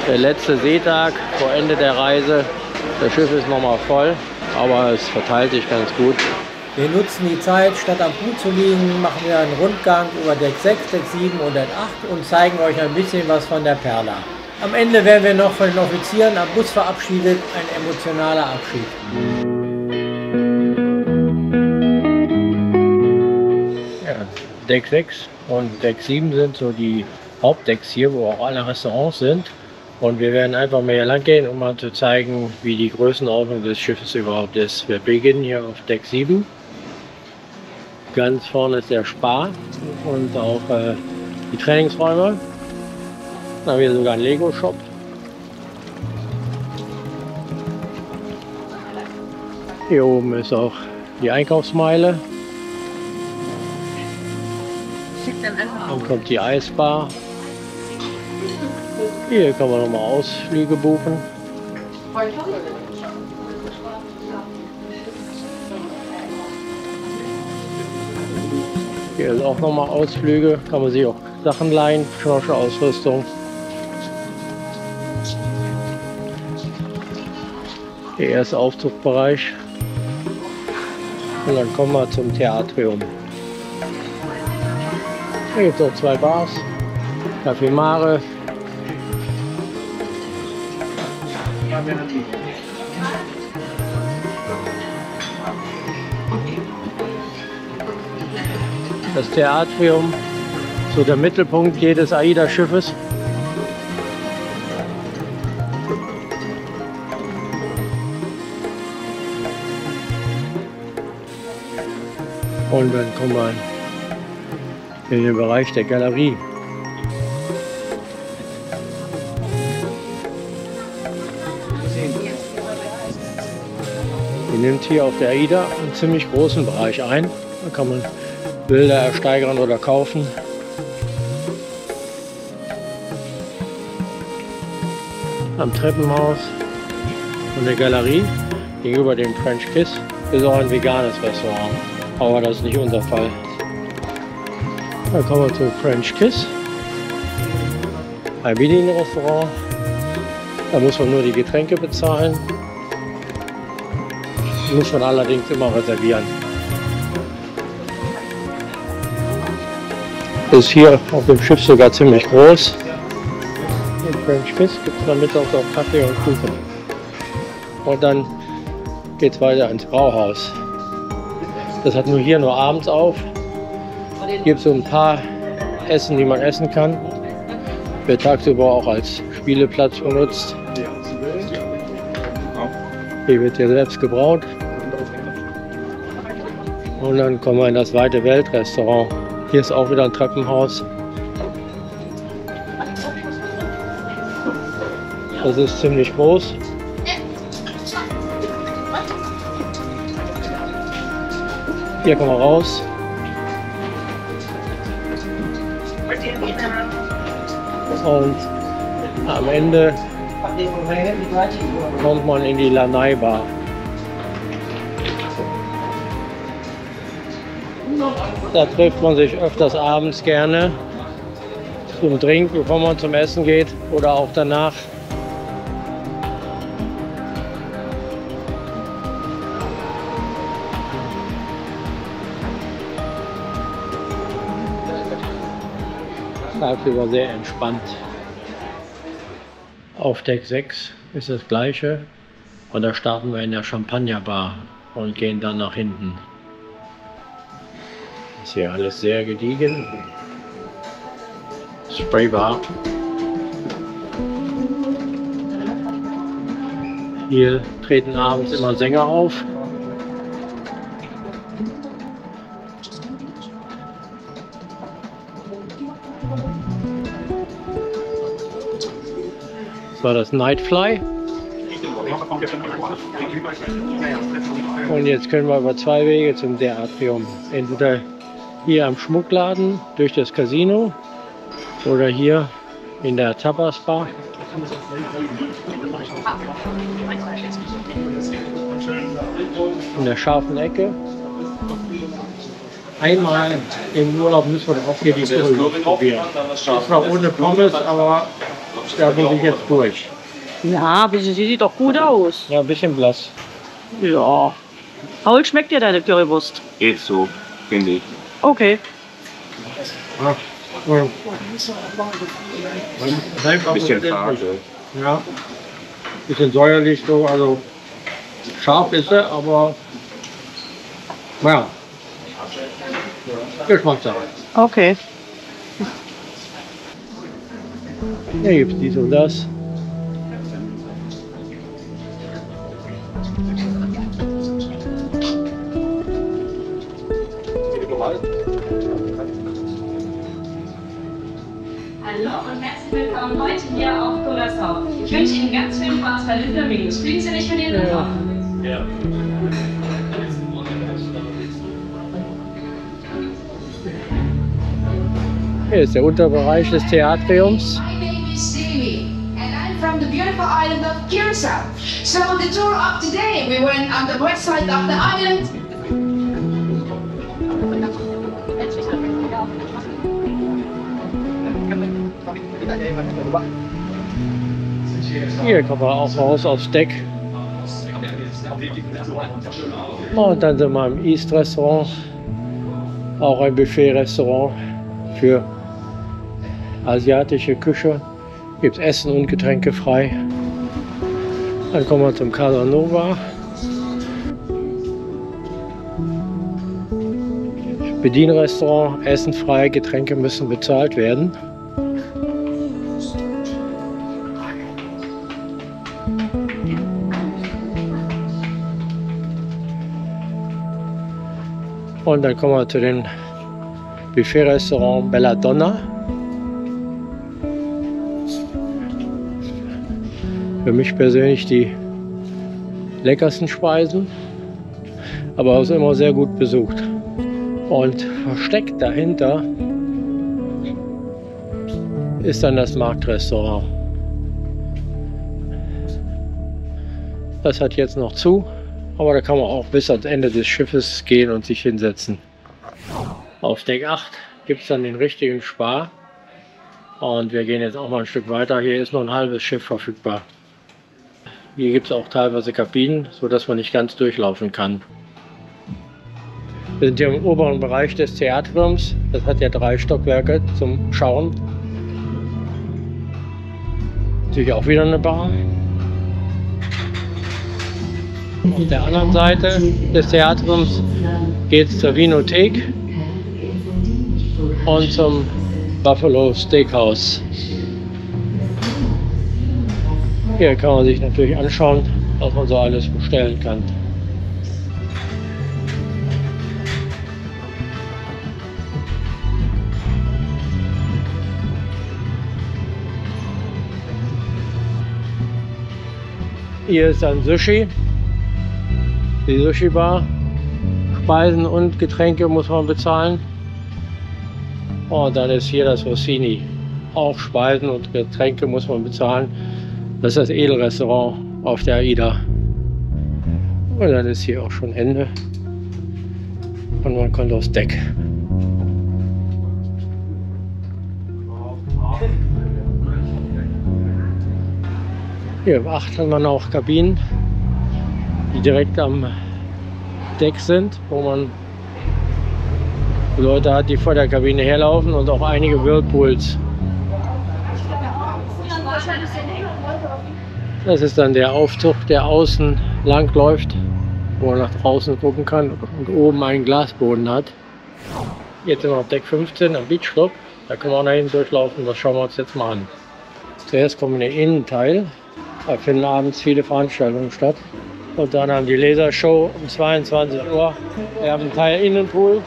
Der letzte Seetag vor Ende der Reise. Das Schiff ist nochmal voll, aber es verteilt sich ganz gut. Wir nutzen die Zeit, statt am Pool zu liegen, machen wir einen Rundgang über Deck 6, Deck 7 und Deck 8 und zeigen euch ein bisschen was von der Perla. Am Ende werden wir noch von den Offizieren am Bus verabschiedet, ein emotionaler Abschied. Ja, Deck 6 und Deck 7 sind so die Hauptdecks hier, wo auch alle Restaurants sind. Und wir werden einfach mal hier lang gehen, um mal zu zeigen, wie die Größenordnung des Schiffes überhaupt ist. Wir beginnen hier auf Deck 7. Ganz vorne ist der Spa und auch die Trainingsräume. Dann haben wir sogar einen Lego-Shop. Hier oben ist auch die Einkaufsmeile. Dann kommt die Eisbar. Hier kann man nochmal Ausflüge buchen. Hier ist auch nochmal Ausflüge, kann man sich auch Sachen leihen, Schnorchelausrüstung. Der erste Aufzugsbereich. Und dann kommen wir zum Theatrium. Hier gibt es auch zwei Bars, Café Mare. Das Theatrium, so der Mittelpunkt jedes AIDA-Schiffes. Und dann kommen wir in den Bereich der Galerie. Die nimmt hier auf der AIDA einen ziemlich großen Bereich ein. Da kann man Bilder ersteigern oder kaufen. Am Treppenhaus und der Galerie gegenüber dem French Kiss ist auch ein veganes Restaurant. Aber das ist nicht unser Fall. Dann kommen wir zum French Kiss. Ein Bedienrestaurant. Da muss man nur die Getränke bezahlen. Muss man allerdings immer reservieren. Ist hier auf dem Schiff sogar ziemlich groß. Im French Kiss gibt es dann mittags auch Kaffee und Kuchen. Und dann geht es weiter ins Brauhaus. Das hat nur hier nur abends auf. Hier gibt es so ein paar Essen, die man essen kann. Wird tagsüber auch als Spieleplatz benutzt. Hier wird ja selbst gebraut. Und dann kommen wir in das Weite Welt Restaurant. Hier ist auch wieder ein Treppenhaus. Das ist ziemlich groß. Hier kommen wir raus. Und am Ende kommt man in die Lanai Bar. Da trifft man sich öfters abends gerne zum Drink, bevor man zum Essen geht oder auch danach. Tagsüber sehr entspannt. Auf Deck 6 ist das gleiche und da starten wir in der Champagnerbar und gehen dann nach hinten. Ist hier alles sehr gediegen. Spraybar. Hier treten abends immer Sänger auf. Das war das Nightfly. Und jetzt können wir über zwei Wege zum Theatrium. Entweder hier am Schmuckladen durch das Casino oder hier in der Tapas Bar. In der scharfen Ecke. Einmal im Urlaub müssen wir auch hier die Brille probieren. Das war ohne Pommes, aber Da muss ich jetzt durch. Ja, aber sie sieht doch gut aus. Ja, ein bisschen blass. Ja. Paul, schmeckt dir deine Currywurst? Geht so, finde ich. Okay. Ja. Ja. Ein bisschen fade. Ja. Bisschen säuerlich so, also scharf ist er, aber naja. Geschmackssache. Okay. Hier gibt es dies und das. Hallo und herzlich willkommen heute hier auf Curaçao. Ich wünsche Ihnen ganz viel Spaß bei den Flamingos. Fliegen Sie nicht von den Rinder. Ja. Hier ist der Unterbereich des Theatriums. My name is Stevie, and I'm from the beautiful island of Curacao. So the tour of today, we went on the west side of the island. Hier kommen wir auch raus aufs Deck. Und dann sind wir im East Restaurant, auch ein Buffet-Restaurant für asiatische Küche. Gibt Essen und Getränke frei. Dann kommen wir zum Casanova. Bedienrestaurant, Essen frei, Getränke müssen bezahlt werden. Und dann kommen wir zu dem Buffet-Restaurant Belladonna. Für mich persönlich die leckersten Speisen, aber auch immer sehr gut besucht. Und versteckt dahinter ist dann das Marktrestaurant. Das hat jetzt noch zu, aber da kann man auch bis ans Ende des Schiffes gehen und sich hinsetzen. Auf Deck 8 gibt es dann den richtigen Spa. Und wir gehen jetzt auch mal ein Stück weiter. Hier ist noch ein halbes Schiff verfügbar. Hier gibt es auch teilweise Kabinen, sodass man nicht ganz durchlaufen kann. Wir sind hier im oberen Bereich des Theatriums. Das hat ja 3 Stockwerke zum Schauen. Natürlich auch wieder eine Bar. Auf der anderen Seite des Theatriums geht es zur Winothek und zum Buffalo Steakhouse. Hier kann man sich natürlich anschauen, was man so alles bestellen kann. Hier ist ein Sushi, die Sushi Bar. Speisen und Getränke muss man bezahlen. Und dann ist hier das Rossini. Auch Speisen und Getränke muss man bezahlen. Das ist das Edelrestaurant auf der AIDA. Und dann ist hier auch schon Ende. Und man kommt aufs Deck. Hier im 8 haben wir noch Kabinen, die direkt am Deck sind, wo man Leute hat, die vor der Kabine herlaufen, und auch einige Whirlpools. Das ist dann der Aufzug, der außen lang läuft, wo man nach draußen gucken kann und oben einen Glasboden hat. Jetzt sind wir auf Deck 15 am Beach Club. Da können wir auch nach hinten durchlaufen. Das schauen wir uns jetzt mal an. Zuerst kommen wir in den Innenteil. Da finden abends viele Veranstaltungen statt. Und dann haben die Lasershow um 22 Uhr. Wir haben einen Teil Innenpool.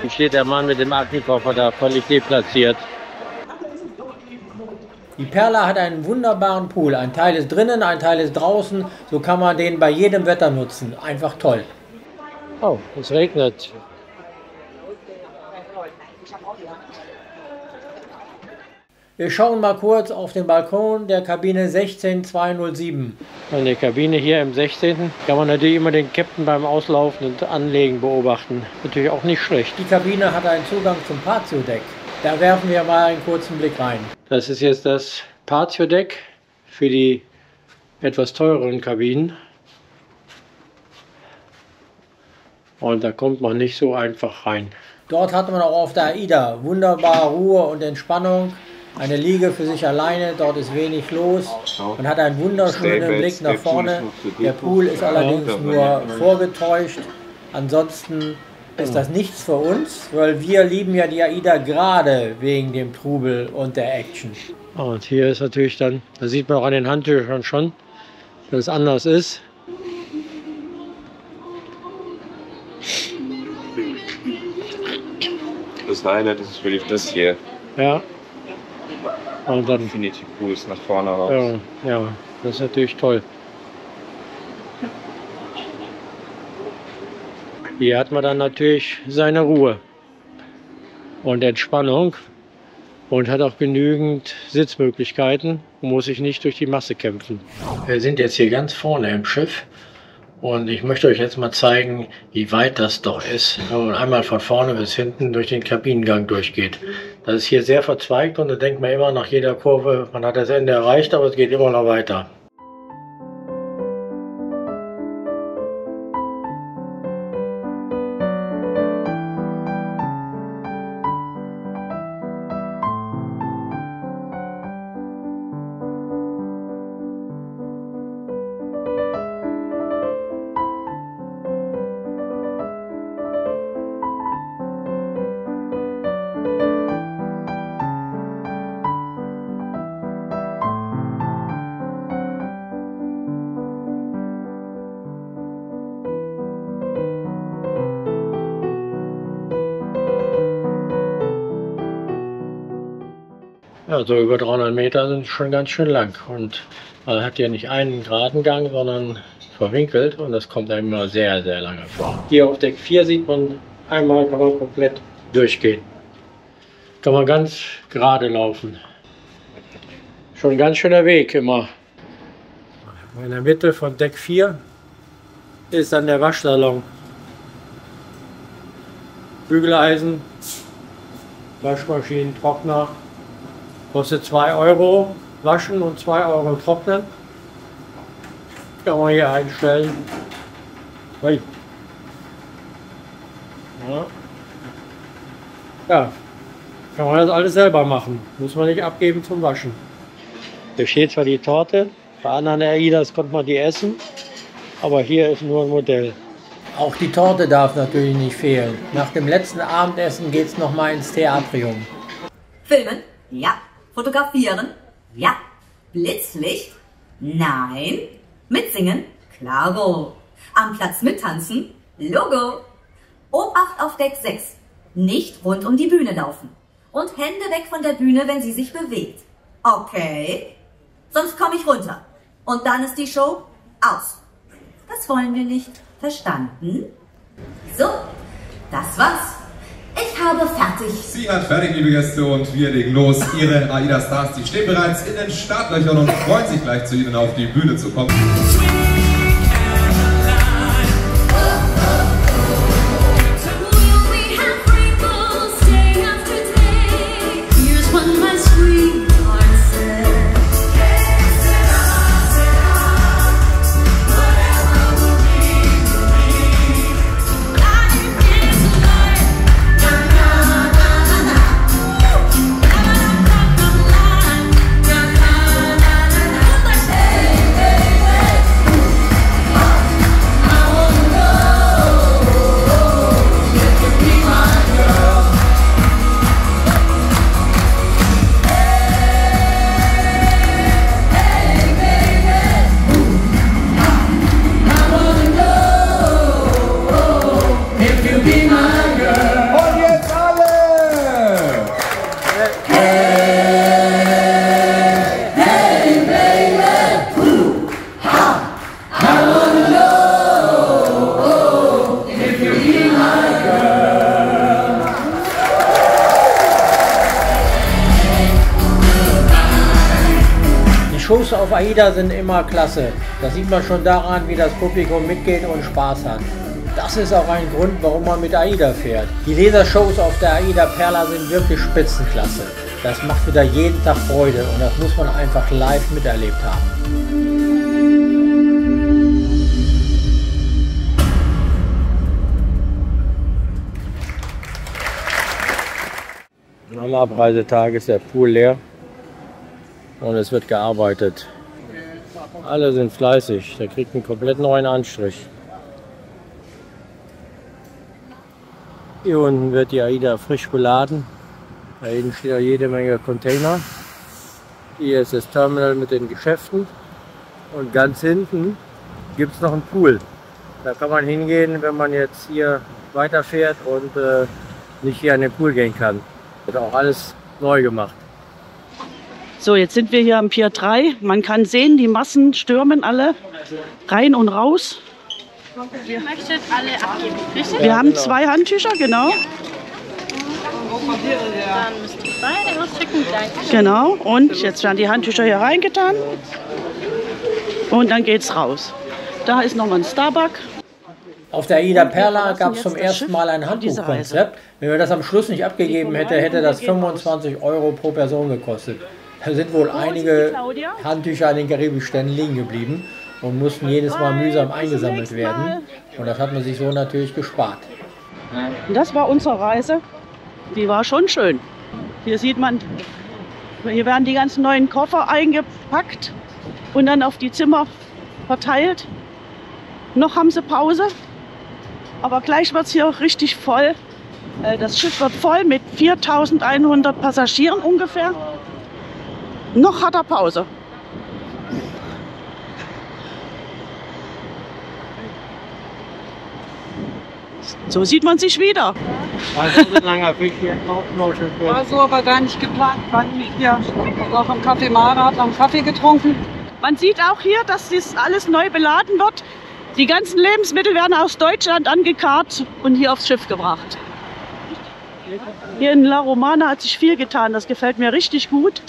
Hier steht der Mann mit dem Aktenkoffer da völlig deplatziert. Die Perla hat einen wunderbaren Pool. Ein Teil ist drinnen, ein Teil ist draußen. So kann man den bei jedem Wetter nutzen. Einfach toll. Oh, es regnet. Wir schauen mal kurz auf den Balkon der Kabine 16207. In der Kabine hier im 16. kann man natürlich immer den Captain beim Auslaufen und Anlegen beobachten. Natürlich auch nicht schlecht. Die Kabine hat einen Zugang zum Patio-Deck. Da werfen wir mal einen kurzen Blick rein. Das ist jetzt das Patio-Deck für die etwas teureren Kabinen. Und da kommt man nicht so einfach rein. Dort hat man auch auf der AIDA wunderbar Ruhe und Entspannung. Eine Liege für sich alleine, dort ist wenig los. Man hat einen wunderschönen Blick nach vorne. Der Pool ist allerdings nur vorgetäuscht. Ansonsten ist das nichts für uns, weil wir lieben ja die AIDA gerade wegen dem Trubel und der Action. Und hier ist natürlich dann, da sieht man auch an den Handtüchern schon, dass es anders ist. Das Highlight ist wirklich das hier. Ja. Und dann Infinity Pools nach vorne raus. ja, das ist natürlich toll. Hier hat man dann natürlich seine Ruhe und Entspannung und hat auch genügend Sitzmöglichkeiten und muss sich nicht durch die Masse kämpfen. Wir sind jetzt hier ganz vorne im Schiff und ich möchte euch jetzt mal zeigen, wie weit das doch ist, wenn man einmal von vorne bis hinten durch den Kabinengang durchgeht. Das ist hier sehr verzweigt und da denkt man immer nach jeder Kurve, man hat das Ende erreicht, aber es geht immer noch weiter. Ja, so über 300 Meter sind schon ganz schön lang und man hat ja nicht einen geraden Gang, sondern verwinkelt und das kommt einem immer sehr, sehr lange vor. Hier auf Deck 4 sieht man, einmal kann man komplett durchgehen. Kann man ganz gerade laufen. Schon ein ganz schöner Weg immer. In der Mitte von Deck 4 ist dann der Waschsalon. Bügeleisen, Waschmaschinen, Trockner. Kostet 2 € waschen und 2 € trocknen. Kann man hier einstellen. Ui. Ja, kann man das alles selber machen. Muss man nicht abgeben zum Waschen. Hier steht zwar die Torte, bei anderen AIDAs konnte man die essen, aber hier ist nur ein Modell. Auch die Torte darf natürlich nicht fehlen. Nach dem letzten Abendessen geht es nochmal ins Theatrium. Filmen? Ja. Fotografieren? Ja. Blitzlicht? Nein. Mitsingen? Klaro. Am Platz mittanzen? Logo. Obacht auf Deck 6. Nicht rund um die Bühne laufen. Und Hände weg von der Bühne, wenn sie sich bewegt. Okay. Sonst komme ich runter. Und dann ist die Show aus. Das wollen wir nicht. Verstanden? So, das war's. Ich habe fertig. Sie hat fertig, liebe Gäste, und wir legen los. Ihre AIDA-Stars, die stehen bereits in den Startlöchern und freuen sich gleich zu Ihnen auf die Bühne zu kommen. Shows auf AIDA sind immer klasse. Das sieht man schon daran, wie das Publikum mitgeht und Spaß hat. Das ist auch ein Grund, warum man mit AIDA fährt. Die Lasershows auf der AIDA Perla sind wirklich Spitzenklasse. Das macht wieder jeden Tag Freude und das muss man einfach live miterlebt haben. Am Abreisetag ist der Pool leer und es wird gearbeitet. Alle sind fleißig, der kriegt einen komplett neuen Anstrich. Hier unten wird die AIDA frisch beladen. Da hinten steht auch jede Menge Container. Hier ist das Terminal mit den Geschäften und ganz hinten gibt es noch einen Pool. Da kann man hingehen, wenn man jetzt hier weiterfährt und nicht hier an den Pool gehen kann. Wird auch alles neu gemacht. So, jetzt sind wir hier am Pier 3. Man kann sehen, die Massen stürmen alle rein und raus. Ihr möchtet alle abgeben, richtig? Wir haben 2 Handtücher, genau. Dann müsst ihr beide ausschicken gleich. Genau, und jetzt werden die Handtücher hier reingetan. Und dann geht's raus. Da ist nochmal ein Starbucks. Auf der AIDA Perla gab es zum ersten Mal ein Handtuchkonzept. Wenn wir das am Schluss nicht abgegeben hätte, hätte das 25 € pro Person gekostet. Da sind wohl einige Handtücher an den Karibikständen liegen geblieben und mussten jedes Mal mühsam eingesammelt werden. Und das hat man sich so natürlich gespart. Das war unsere Reise. Die war schon schön. Hier sieht man, hier werden die ganzen neuen Koffer eingepackt und dann auf die Zimmer verteilt. Noch haben sie Pause. Aber gleich wird es hier auch richtig voll. Das Schiff wird voll mit 4.100 Passagieren ungefähr. Noch hat er Pause. So sieht man sich wieder. War so aber gar nicht geplant. War nämlich hier auch am Café Mara, hat am Kaffee getrunken. Man sieht auch hier, dass das alles neu beladen wird. Die ganzen Lebensmittel werden aus Deutschland angekarrt und hier aufs Schiff gebracht. Hier in La Romana hat sich viel getan, das gefällt mir richtig gut.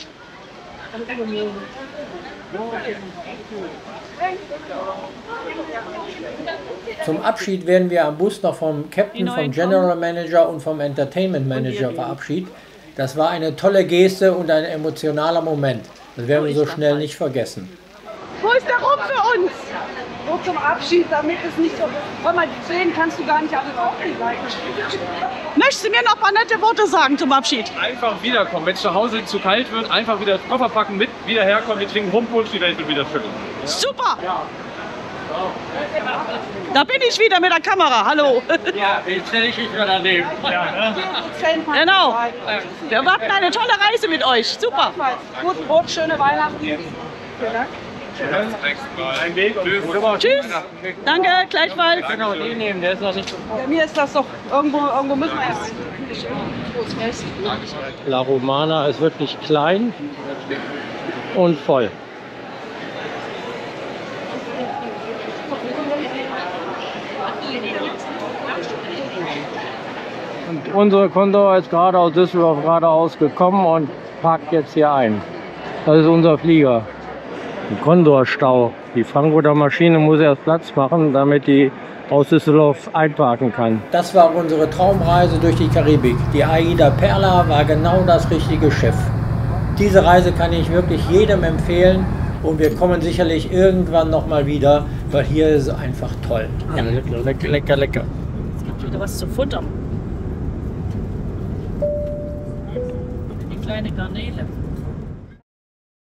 Zum Abschied werden wir am Bus noch vom Captain, vom General Manager und vom Entertainment Manager verabschiedet. Das war eine tolle Geste und ein emotionaler Moment. Das werden wir so schnell nicht vergessen. Wo ist der Rum für uns? So zum Abschied, damit es nicht so... Hör mal, die 10 kannst du gar nicht alles aufnehmen. Möchtest du mir noch ein paar nette Worte sagen zum Abschied? Einfach wiederkommen. Wenn es zu Hause zu kalt wird, einfach wieder Koffer packen, mit, wieder herkommen, wir trinken Rumpunsch, die Welt wird wieder schütteln. Super! Ja. Da bin ich wieder mit der Kamera, hallo! Ja, jetzt stelle ich mich wieder daneben. Ja, ne? Genau! Wir warten eine tolle Reise mit euch, super! Guten Rutsch, schöne Weihnachten. Vielen Dank. Tschüss! Danke, gleichfalls! Genau, den nehmen, der ist noch nicht so. Bei mir ist das doch, irgendwo müssen wir erst. La Romana ist wirklich klein und voll. Und unsere Condor ist gerade aus Düsseldorf geradeaus gekommen und parkt jetzt hier ein. Das ist unser Flieger. Ein Condor-Stau. Die Frankfurter Maschine muss erst Platz machen, damit die aus Düsseldorf einparken kann. Das war unsere Traumreise durch die Karibik. Die AIDA Perla war genau das richtige Schiff. Diese Reise kann ich wirklich jedem empfehlen und wir kommen sicherlich irgendwann noch mal wieder, weil hier ist es einfach toll. Ja, lecker, lecker, lecker. Es gibt wieder was zu futtern. Die kleine Garnele.